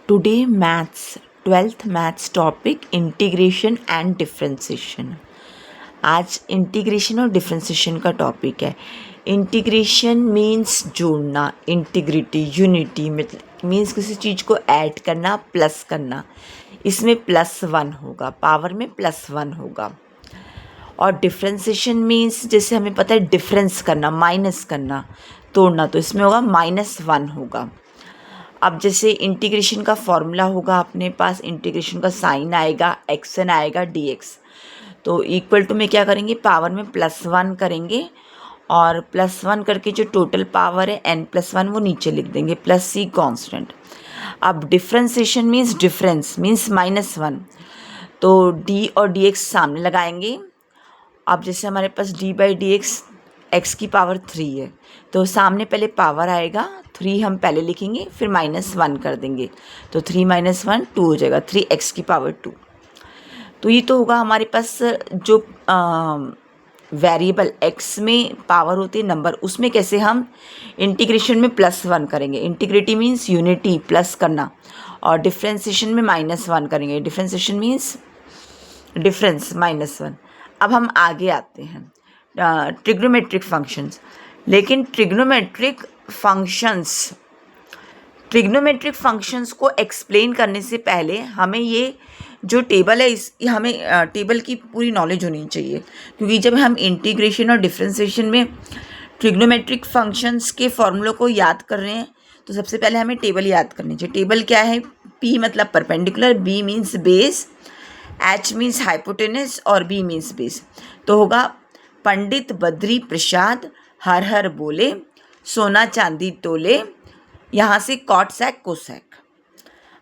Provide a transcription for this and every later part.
Today maths 12th maths topic integration and differentiation. आज integration और differentiation का topic है। इंटीग्रेशन मीन्स जोड़ना, इंटीग्रिटी, यूनिटी मीन्स किसी चीज़ को ऐड करना, प्लस करना। इसमें +1 होगा, पावर में +1 होगा। और डिफरेंशिएशन मीन्स जैसे हमें पता है डिफरेंस करना, माइनस करना, तोड़ना, तो इसमें होगा -1 होगा। अब जैसे इंटीग्रेशन का फॉर्मूला होगा अपने पास, इंटीग्रेशन का साइन आएगा, एक्सन आएगा, dx, तो इक्वल टू में क्या करेंगे, पावर में +1 करेंगे और +1 करके जो टोटल पावर है n+1 वो नीचे लिख देंगे, +c कांस्टेंट। अब डिफरेंशिएशन मीन्स डिफरेंस मीन्स -1, तो d और dx सामने लगाएंगे। अब जैसे हमारे पास d/dx x की पावर 3 है, तो सामने पहले पावर आएगा, 3 हम पहले लिखेंगे, फिर -1 कर देंगे, तो 3 - 1 2 हो जाएगा, 3x की पावर 2। तो ये तो होगा हमारे पास जो वेरिएबल x में पावर होती है नंबर, उसमें कैसे हम इंटीग्रेशन में +1 करेंगे। इंटीग्रिटी मीन्स यूनिटी, प्लस करना, और डिफरेंशिएशन में -1 करेंगे। Differentiation means difference, -1। अब हम आगे आते हैं ट्रिग्नोमेट्रिक फंक्शंस। लेकिन ट्रिग्नोमेट्रिक फंक्शंस को एक्सप्लेन करने से पहले हमें ये जो टेबल है हमें टेबल की पूरी नॉलेज होनी चाहिए, क्योंकि जब हम इंटीग्रेशन और डिफरेंशिएशन में ट्रिग्नोमेट्रिक फंक्शंस के फॉर्मूलों को याद कर रहे हैं तो सबसे पहले हमें टेबल याद करनी चाहिए। टेबल क्या है? P मतलब perpendicular, B means base, H means hypotenuse और B मीन्स बेस। तो होगा पंडित बद्री प्रसाद हर हर बोले, सोना चांदी तोले, यहाँ से कॉट सैक कोसैक।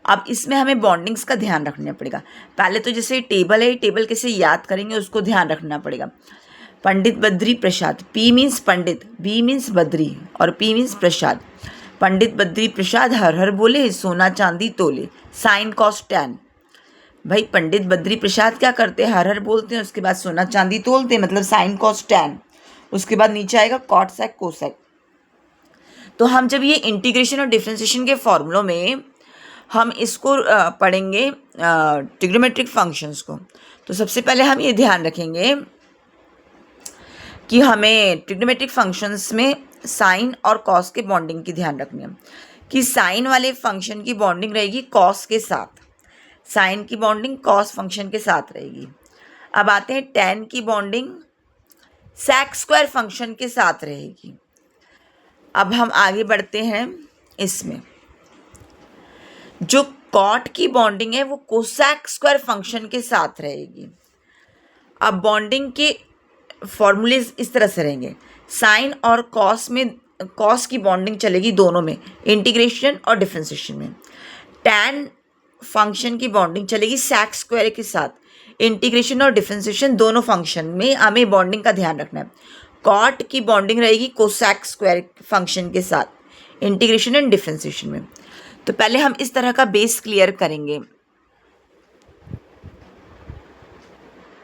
अब इसमें हमें बॉन्डिंग्स का ध्यान रखना पड़ेगा। पहले तो जैसे टेबल है, टेबल कैसे याद करेंगे उसको ध्यान रखना पड़ेगा। पंडित बद्री प्रसाद, P मीन्स पंडित, B मीन्स बद्री और P मीन्स प्रसाद। पंडित बद्री प्रसाद हर हर बोले, सोना चांदी तोले, साइन कॉस टैन। भाई पंडित बद्री प्रसाद क्या करते हैं? हर हर बोलते हैं, उसके बाद सोना चांदी तोलते हैं, मतलब साइन कॉस टैन। उसके बाद नीचे आएगा कॉट सैक कोसैक। तो हम जब ये इंटीग्रेशन और डिफरेंशिएशन के फॉर्मूलों में हम इसको पढ़ेंगे ट्रिग्नोमेट्रिक फंक्शंस को, तो सबसे पहले हम ये ध्यान रखेंगे कि हमें ट्रिग्नोमेट्रिक फंक्शंस में साइन और कॉस के बॉन्डिंग की ध्यान रखनी है कि साइन वाले फंक्शन की बॉन्डिंग रहेगी कॉस के साथ, साइन की बॉन्डिंग कॉस फंक्शन के साथ रहेगी। अब आते हैं टैन की बॉन्डिंग sec स्क्वायर फंक्शन के साथ रहेगी। अब हम आगे बढ़ते हैं, इसमें जो कॉट की बॉन्डिंग है वो कोसैक स्क्वायर फंक्शन के साथ रहेगी। अब बॉन्डिंग के फॉर्मूले इस तरह से रहेंगे, साइन और कॉस में कॉस की बॉन्डिंग चलेगी दोनों में, इंटीग्रेशन और डिफरेंशिएशन में। टैन फंक्शन की बॉन्डिंग चलेगी sec स्क्वायर के साथ, इंटीग्रेशन और डिफरेंशिएशन दोनों फंक्शन में हमें बॉन्डिंग का ध्यान रखना है। कॉट की बॉन्डिंग रहेगी कोसैक स्क्वायर फंक्शन के साथ, इंटीग्रेशन एंड डिफरेंशिएशन में। तो पहले हम इस तरह का बेस क्लियर करेंगे।